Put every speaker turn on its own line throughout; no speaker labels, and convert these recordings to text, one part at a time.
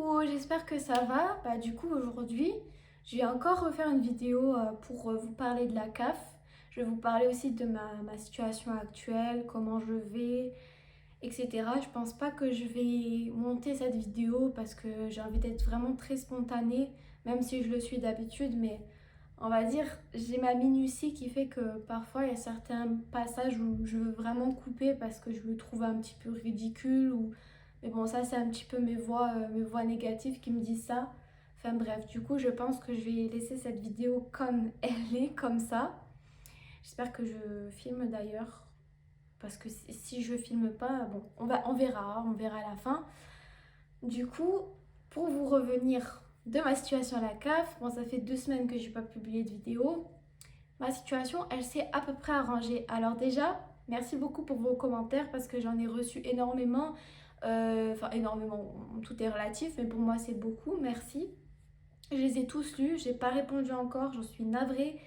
Coucou, j'espère que ça va. Du coup, aujourd'hui, je vais encore refaire une vidéo pour vous parler de la CAF. Je vais vous parler aussi de ma situation actuelle, comment je vais, etc. Je pense pas que je vais monter cette vidéo parce que j'ai envie d'être vraiment très spontanée, même si je le suis d'habitude, mais on va dire, j'ai ma minutie qui fait que parfois il y a certains passages où je veux vraiment couper parce que je le trouve un petit peu ridicule ou mais bon, ça c'est un petit peu mes voix négatives qui me disent ça. Enfin bref, du coup, je pense que je vais laisser cette vidéo comme elle est, comme ça. J'espère que je filme d'ailleurs parce que si je filme pas, bon, on verra à la fin. Du coup, pour vous revenir de ma situation à la CAF, bon, ça fait 2 semaines que j'ai pas publié de vidéo. Ma situation, elle s'est à peu près arrangée. Alors déjà, merci beaucoup pour vos commentaires parce que j'en ai reçu énormément. Enfin, énormément, tout est relatif, mais pour moi, c'est beaucoup. Merci. Je les ai tous lus, j'ai pas répondu encore, j'en suis navrée.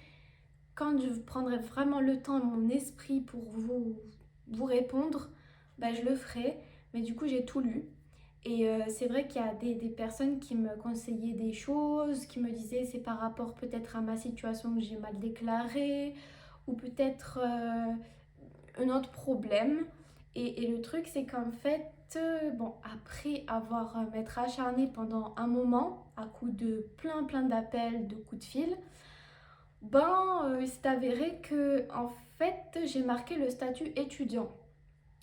Quand je prendrai vraiment le temps, mon esprit pour vous répondre, je le ferai. Mais du coup, j'ai tout lu. Et c'est vrai qu'il y a des personnes qui me conseillaient des choses, qui me disaient c'est par rapport peut-être à ma situation que j'ai mal déclarée, ou peut-être un autre problème. Et le truc, c'est qu'en fait, bon, après avoir m'être acharnée pendant un moment, à coup de plein d'appels, de coups de fil, il s'est avéré que en fait, j'ai marqué le statut étudiant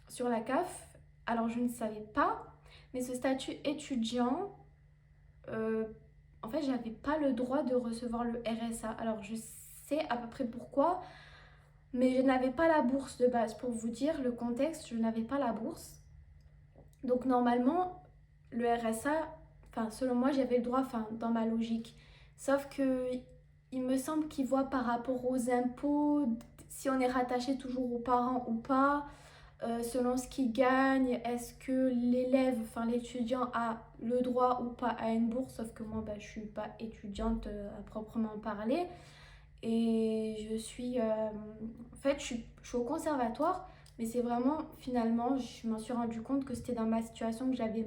sur la CAF. Alors, je ne savais pas, mais ce statut étudiant, euh, en fait, j'avais pas le droit de recevoir le RSA. Alors, je sais à peu près pourquoi, mais je n'avais pas la bourse de base. Pour vous dire le contexte, je n'avais pas la bourse. Donc, normalement, le RSA, enfin, selon moi, j'avais le droit, enfin, dans ma logique. Sauf que il me semble qu'il voit par rapport aux impôts, si on est rattaché toujours aux parents ou pas. Selon ce qu'il gagne, est-ce que l'élève, enfin l'étudiant a le droit ou pas à une bourse, sauf que moi je suis pas étudiante à proprement parler et en fait je suis au conservatoire, mais c'est vraiment finalement je m'en suis rendu compte que c'était dans ma situation que j'avais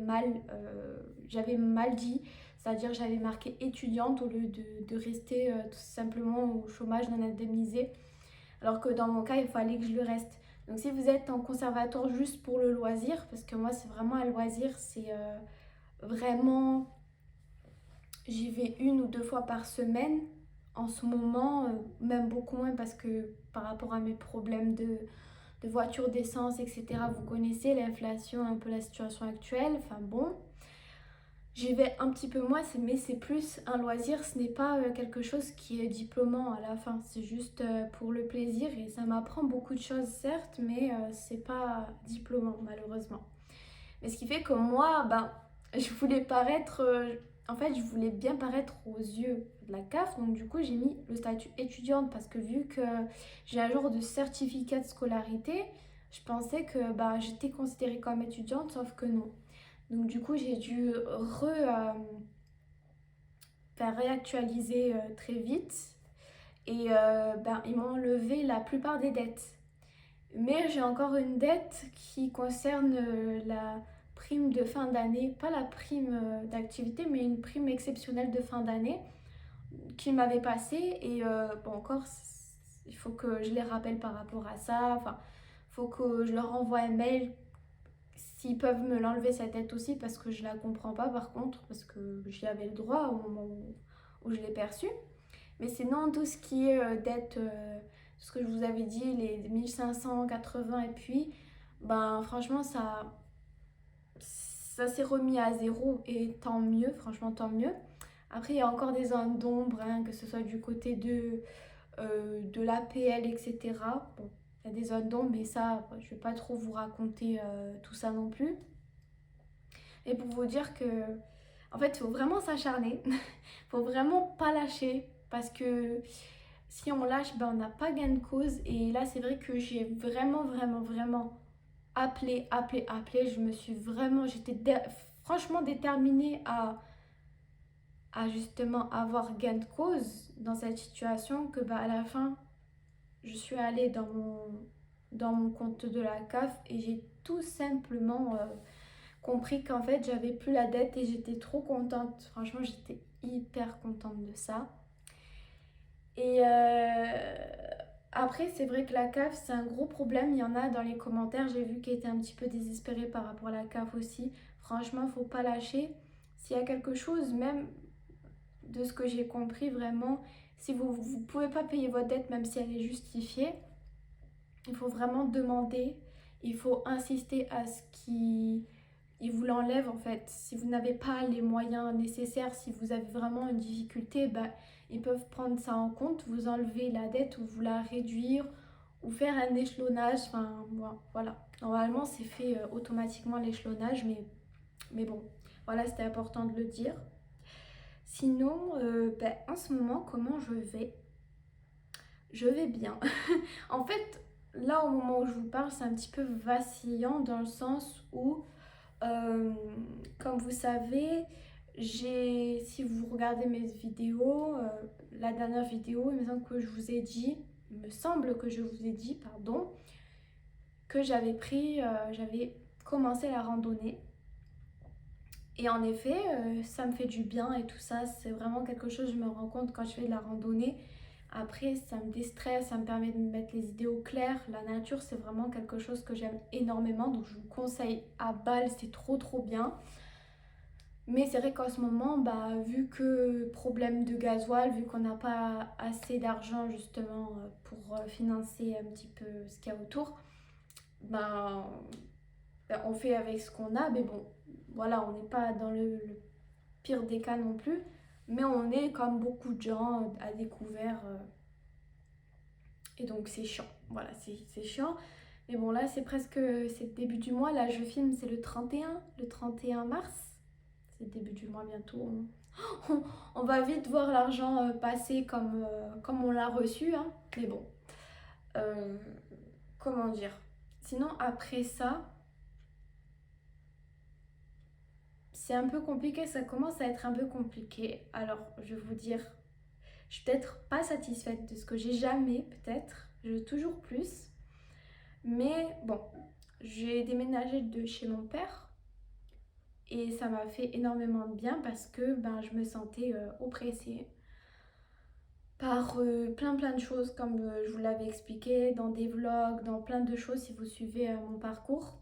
mal dit, c'est-à-dire j'avais marqué étudiante au lieu de rester tout simplement au chômage non indemnisé, alors que dans mon cas il fallait que je le reste. Donc si vous êtes en conservatoire juste pour le loisir, parce que moi c'est vraiment un loisir, c'est vraiment, j'y vais 1 ou 2 fois par semaine en ce moment, même beaucoup moins parce que par rapport à mes problèmes de voiture, d'essence, etc. Vous connaissez l'inflation, un peu la situation actuelle, enfin bon. J'y vais un petit peu moins, mais c'est plus un loisir, ce n'est pas quelque chose qui est diplômant à la fin, c'est juste pour le plaisir et ça m'apprend beaucoup de choses certes, mais c'est pas diplômant malheureusement. Mais ce qui fait que moi, je voulais paraître, en fait je voulais bien paraître aux yeux de la CAF, donc du coup j'ai mis le statut étudiante parce que vu que j'ai un genre de certificat de scolarité, je pensais que j'étais considérée comme étudiante, sauf que non. Donc du coup, j'ai dû faire réactualiser très vite et ils m'ont enlevé la plupart des dettes. Mais j'ai encore une dette qui concerne la prime de fin d'année, pas la prime d'activité, mais une prime exceptionnelle de fin d'année qu'ils m'avaient passée. Et encore, il faut que je les rappelle par rapport à ça. Enfin, il faut que je leur envoie un mail s'ils peuvent me l'enlever cette dette aussi parce que je la comprends pas par contre parce que j'y avais le droit au moment où je l'ai perçue. Mais sinon tout ce qui est dette, ce que je vous avais dit, les 1580 et puis franchement ça s'est remis à zéro et tant mieux, franchement tant mieux. Après il y a encore des zones d'ombre, hein, que ce soit du côté de l'APL, etc. Bon, il y a des zones d'ombre, mais ça, je vais pas trop vous raconter tout ça non plus. Et pour vous dire que, en fait, il faut vraiment s'acharner. Il faut vraiment pas lâcher. Parce que si on lâche, on n'a pas gain de cause. Et là, c'est vrai que j'ai vraiment appelé. Je me suis vraiment, franchement déterminée à justement avoir gain de cause dans cette situation. Que à la fin, je suis allée dans mon compte de la CAF et j'ai tout simplement compris qu'en fait j'avais plus la dette et j'étais trop contente. Franchement, j'étais hyper contente de ça. Et après, c'est vrai que la CAF, c'est un gros problème. Il y en a dans les commentaires, j'ai vu qui étaient un petit peu désespérés par rapport à la CAF aussi. Franchement, faut pas lâcher. S'il y a quelque chose, même de ce que j'ai compris vraiment, si vous pouvez pas payer votre dette, même si elle est justifiée, il faut vraiment demander. Il faut insister à ce qu'ils vous l'enlèvent en fait. Si vous n'avez pas les moyens nécessaires, si vous avez vraiment une difficulté, bah, ils peuvent prendre ça en compte, vous enlever la dette ou vous la réduire ou faire un échelonnage. Enfin, voilà. Normalement, c'est fait automatiquement l'échelonnage, mais bon, voilà, c'était important de le dire. Sinon, bah, en ce moment, comment je vais? Je vais bien. En fait, là, au moment où je vous parle, c'est un petit peu vacillant dans le sens où Euh, comme vous savez, si vous regardez mes vidéos, la dernière vidéo, il me semble que je vous ai dit, pardon, que j'avais commencé la randonnée. Et en effet, ça me fait du bien et tout ça, c'est vraiment quelque chose, je me rends compte quand je fais de la randonnée. Après, ça me déstresse, ça me permet de me mettre les idées au clair. La nature, c'est vraiment quelque chose que j'aime énormément, donc je vous conseille à balle, c'est trop bien. Mais c'est vrai qu'en ce moment, bah, vu que problème de gasoil, vu qu'on n'a pas assez d'argent justement pour financer un petit peu ce qu'il y a autour, ben, on fait avec ce qu'on a. Mais bon, voilà, on n'est pas dans le pire des cas non plus. Mais on est comme beaucoup de gens à découvert. Et donc c'est chiant. Voilà, c'est chiant. Mais bon, là, c'est le début du mois. Là, je filme, c'est le 31 mars. C'est le début du mois bientôt. On va vite voir l'argent passer comme on l'a reçu, hein. Mais bon, euh, comment dire? Sinon, après ça, c'est un peu compliqué. Ça commence à être un peu compliqué. Alors, je vais vous dire, je suis peut-être pas satisfaite de ce que j'ai jamais, peut-être. Je veux toujours plus. Mais bon, j'ai déménagé de chez mon père. Et ça m'a fait énormément de bien parce que ben, je me sentais oppressée par plein de choses comme je vous l'avais expliqué dans des vlogs, dans plein de choses si vous suivez mon parcours.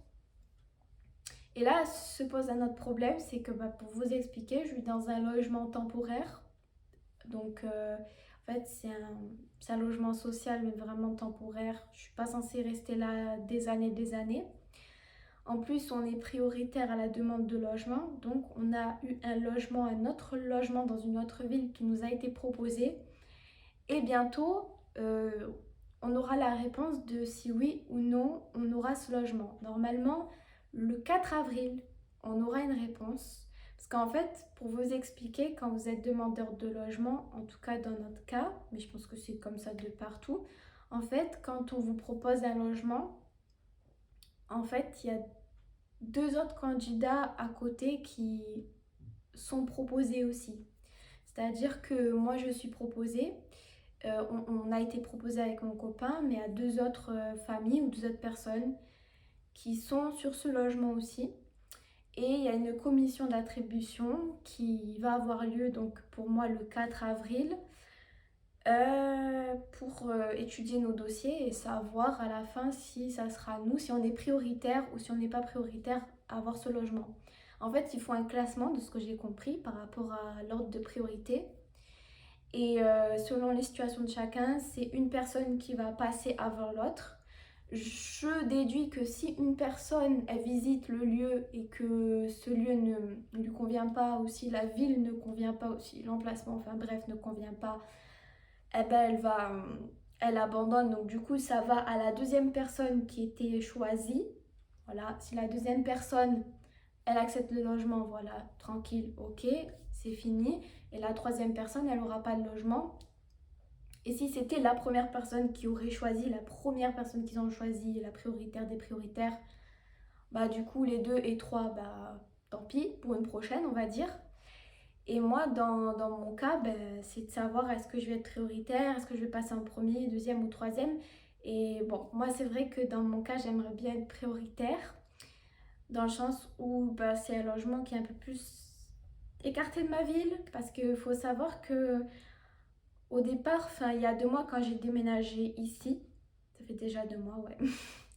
Et là se pose un autre problème, c'est que bah, pour vous expliquer, je suis dans un logement temporaire. Donc en fait c'est un logement social mais vraiment temporaire. Je suis pas censée rester là des années. En plus, on est prioritaire à la demande de logement. Donc, on a eu un autre logement dans une autre ville qui nous a été proposé. Et bientôt, on aura la réponse de si oui ou non on aura ce logement. Normalement, le 4 avril, on aura une réponse. Parce qu'en fait, pour vous expliquer, quand vous êtes demandeur de logement, en tout cas dans notre cas, mais je pense que c'est comme ça de partout, en fait, quand on vous propose un logement, en fait, il y a deux autres candidats à côté qui sont proposés aussi. C'est-à-dire que moi, je suis proposée, on a été proposé avec mon copain, mais à deux autres familles ou deux autres personnes qui sont sur ce logement aussi. Et il y a une commission d'attribution qui va avoir lieu donc pour moi le 4 avril pour étudier nos dossiers et savoir à la fin si ça sera nous, si on est prioritaire ou si on n'est pas prioritaire à avoir ce logement. En fait, il faut un classement de ce que j'ai compris par rapport à l'ordre de priorité. Et selon les situations de chacun, c'est une personne qui va passer avant l'autre. Je déduis que si une personne elle visite le lieu et que ce lieu ne lui convient pas, ou si la ville ne convient pas, ou si l'emplacement, enfin bref, ne convient pas, eh ben elle abandonne. Donc du coup, ça va à la deuxième personne qui était choisie. Voilà, si la deuxième personne, elle accepte le logement, voilà, tranquille, ok, c'est fini. Et la troisième personne, elle n'aura pas de logement. Et si c'était la première personne qui aurait choisi, la première personne qu'ils ont choisi, la prioritaire des prioritaires, bah du coup, les deux et trois, bah tant pis, pour une prochaine, on va dire. Et moi, dans mon cas, ben, c'est de savoir est-ce que je vais être prioritaire, est-ce que je vais passer en premier, deuxième ou troisième. Et bon, moi, c'est vrai que dans mon cas, j'aimerais bien être prioritaire. dans le sens où bah, c'est un logement qui est un peu plus écarté de ma ville, parce qu'il faut savoir que au départ, enfin il y a 2 mois quand j'ai déménagé ici, ça fait déjà 2 mois, ouais,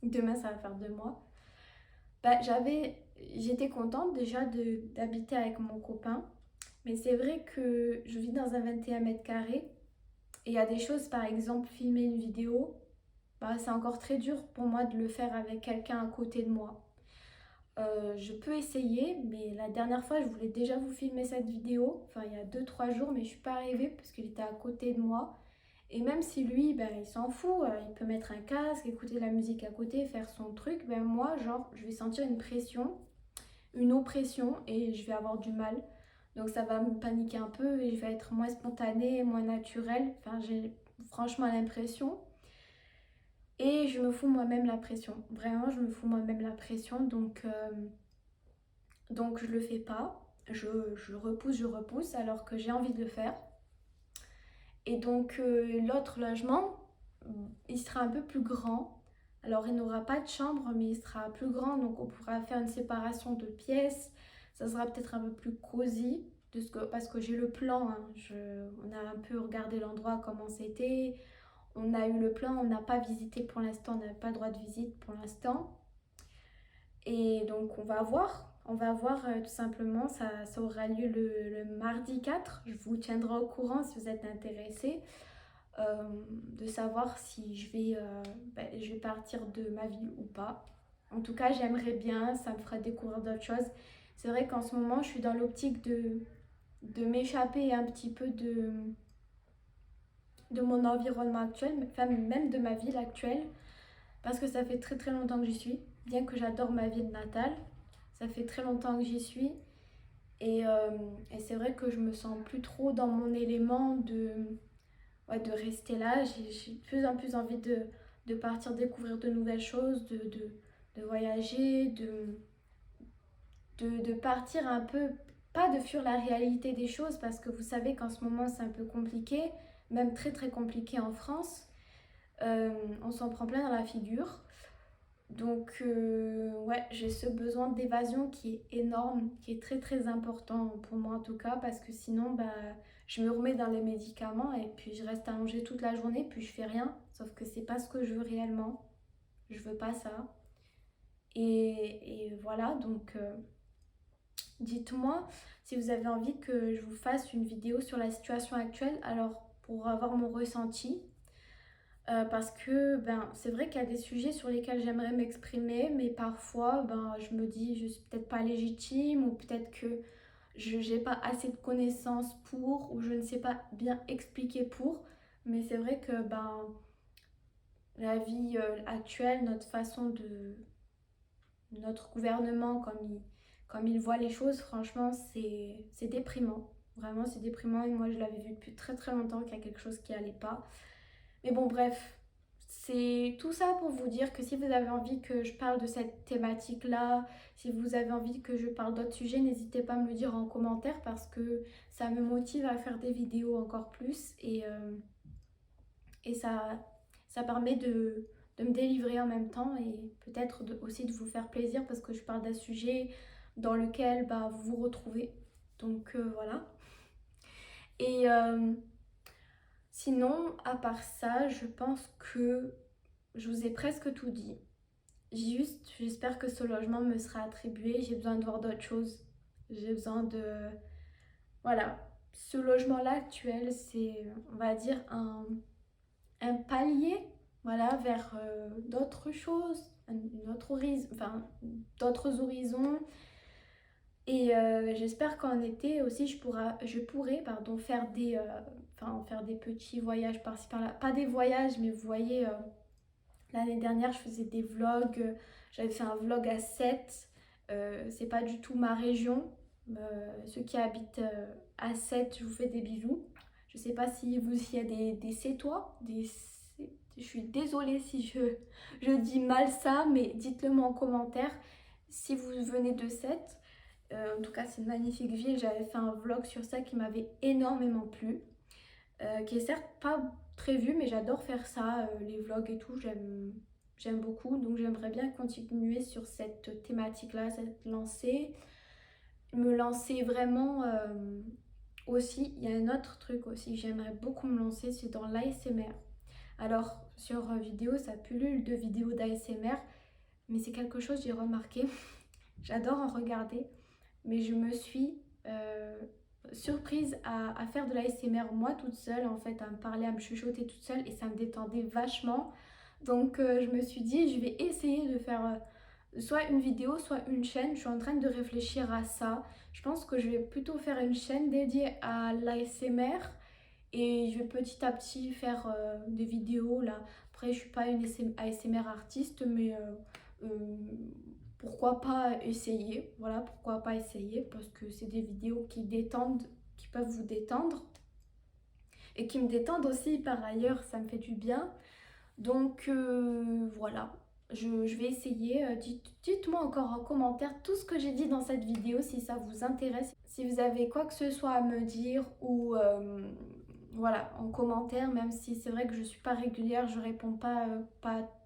demain ça va faire 2 mois, bah, j'étais contente déjà d'habiter avec mon copain, mais c'est vrai que je vis dans un 21 mètres carrés et il y a des choses, par exemple filmer une vidéo, bah, c'est encore très dur pour moi de le faire avec quelqu'un à côté de moi. Je peux essayer, mais la dernière fois, je voulais déjà vous filmer cette vidéo, enfin il y a 2 3 jours, mais je suis pas arrivée parce qu'il était à côté de moi. Et même si lui, ben, il s'en fout, il peut mettre un casque, écouter de la musique à côté, faire son truc, ben moi, genre, je vais sentir une pression, une oppression, et je vais avoir du mal. Donc ça va me paniquer un peu et je vais être moins spontanée, moins naturelle. Enfin, j'ai franchement l'impression. Et je me fous moi-même la pression. Vraiment, je me fous moi-même la pression. Donc je le fais pas. Je repousse alors que j'ai envie de le faire. Et donc l'autre logement, il sera un peu plus grand. Alors il n'aura pas de chambre, mais il sera plus grand. Donc on pourra faire une séparation de pièces. Ça sera peut-être un peu plus cosy. Parce que j'ai le plan. Hein. On a un peu regardé l'endroit, comment c'était. On a eu le plan, on n'a pas visité pour l'instant. On n'a pas le droit de visite pour l'instant. Et donc on va voir tout simplement, ça aura lieu le mardi 4. Je vous tiendrai au courant si vous êtes intéressés de savoir si je vais partir de ma ville ou pas. En tout cas, j'aimerais bien, ça me fera découvrir d'autres choses. C'est vrai qu'en ce moment, je suis dans l'optique de m'échapper un petit peu de mon environnement actuel, enfin même de ma ville actuelle, parce que ça fait très très longtemps que j'y suis, bien que j'adore ma ville natale. Ça fait très longtemps que j'y suis et, et c'est vrai que je me sens plus trop dans mon élément ouais, de rester là. J'ai de plus en plus envie de partir découvrir de nouvelles choses, de voyager, de partir un peu, pas de fuir la réalité des choses parce que vous savez qu'en ce moment c'est un peu compliqué, même très très compliqué en France. On s'en prend plein dans la figure. Donc, ouais, j'ai ce besoin d'évasion qui est énorme, qui est très très important pour moi en tout cas, parce que sinon, bah, je me remets dans les médicaments et puis je reste allongée toute la journée, puis je fais rien. Sauf que c'est pas ce que je veux réellement. Je veux pas ça. Et voilà, donc dites-moi si vous avez envie que je vous fasse une vidéo sur la situation actuelle, alors pour avoir mon ressenti. Parce que ben, c'est vrai qu'il y a des sujets sur lesquels j'aimerais m'exprimer, mais parfois ben, je me dis je suis peut-être pas légitime ou peut-être que je n'ai pas assez de connaissances pour ou je ne sais pas bien expliquer pour. Mais c'est vrai que ben, la vie actuelle, notre façon de... notre gouvernement, comme il voit les choses, franchement, c'est déprimant. Vraiment, c'est déprimant et moi je l'avais vu depuis très très longtemps qu'il y a quelque chose qui allait pas. Mais bon, bref, c'est tout ça pour vous dire que si vous avez envie que je parle de cette thématique-là, si vous avez envie que je parle d'autres sujets, n'hésitez pas à me le dire en commentaire parce que ça me motive à faire des vidéos encore plus et ça permet de me délivrer en même temps et peut-être aussi de vous faire plaisir parce que je parle d'un sujet dans lequel bah, vous vous retrouvez. Donc voilà. Et sinon, à part ça, je pense que je vous ai presque tout dit. Juste, j'espère que ce logement me sera attribué. J'ai besoin de voir d'autres choses. J'ai besoin de... Voilà. Ce logement-là actuel, c'est, on va dire, un palier, voilà, vers d'autres choses, une autre horizon, enfin, d'autres horizons. Et j'espère qu'en été aussi, je pourrais pardon, faire des petits voyages par-ci par-là. Pas des voyages, mais vous voyez, l'année dernière, je faisais des vlogs. J'avais fait un vlog à Sète. C'est pas du tout ma région. Ceux qui habitent à Sète, je vous fais des bisous. Je sais pas si vous y a des Sétois. Je suis désolée si je dis mal ça, mais dites-le moi en commentaire si vous venez de Sète. En tout cas, c'est une magnifique ville. J'avais fait un vlog sur ça qui m'avait énormément plu. Qui est certes pas très vu, mais j'adore faire ça, les vlogs et tout. j'aime beaucoup. Donc j'aimerais bien continuer sur cette thématique-là, cette lancée. Me lancer vraiment aussi. Il y a un autre truc aussi, j'aimerais beaucoup me lancer, c'est dans l'ASMR. Alors sur vidéo, ça pullule de vidéos d'ASMR, mais c'est quelque chose que j'ai remarqué. J'adore en regarder, mais je me suis surprise à faire de l'ASMR moi toute seule, en fait, à me parler, à me chuchoter toute seule, et ça me détendait vachement. Donc je me suis dit, je vais essayer de faire soit une vidéo, soit une chaîne. Je suis en train de réfléchir à ça. Je pense que je vais plutôt faire une chaîne dédiée à l'ASMR et je vais petit à petit faire des vidéos là. Après, je suis pas une ASMR artiste, mais euh, pourquoi pas essayer. Voilà, pourquoi pas essayer parce que c'est des vidéos qui détendent, qui peuvent vous détendre et qui me détendent aussi par ailleurs, ça me fait du bien. Donc voilà, je vais essayer. Dites-moi encore en commentaire tout ce que j'ai dit dans cette vidéo si ça vous intéresse. Si vous avez quoi que ce soit à me dire ou voilà, en commentaire, même si c'est vrai que je ne suis pas régulière, je réponds pas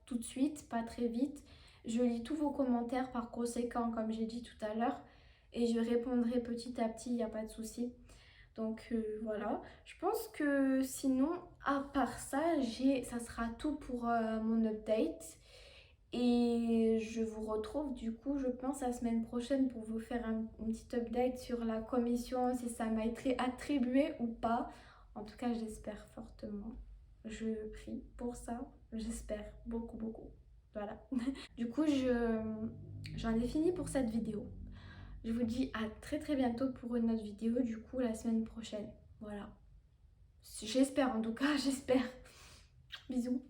tout de suite, pas très vite. Je lis tous vos commentaires par conséquent, comme j'ai dit tout à l'heure, et je répondrai petit à petit, il n'y a pas de souci. Donc voilà, je pense que sinon, à part ça, ça sera tout pour mon update. Et je vous retrouve du coup, je pense, la semaine prochaine pour vous faire un petit update sur la commission, si ça m'a été attribué ou pas. En tout cas, j'espère fortement. Je prie pour ça. J'espère beaucoup, beaucoup. Voilà. Du coup, j'en ai fini pour cette vidéo. Je vous dis à très très bientôt pour une autre vidéo, du coup la semaine prochaine. Voilà. J'espère en tout cas, j'espère. Bisous.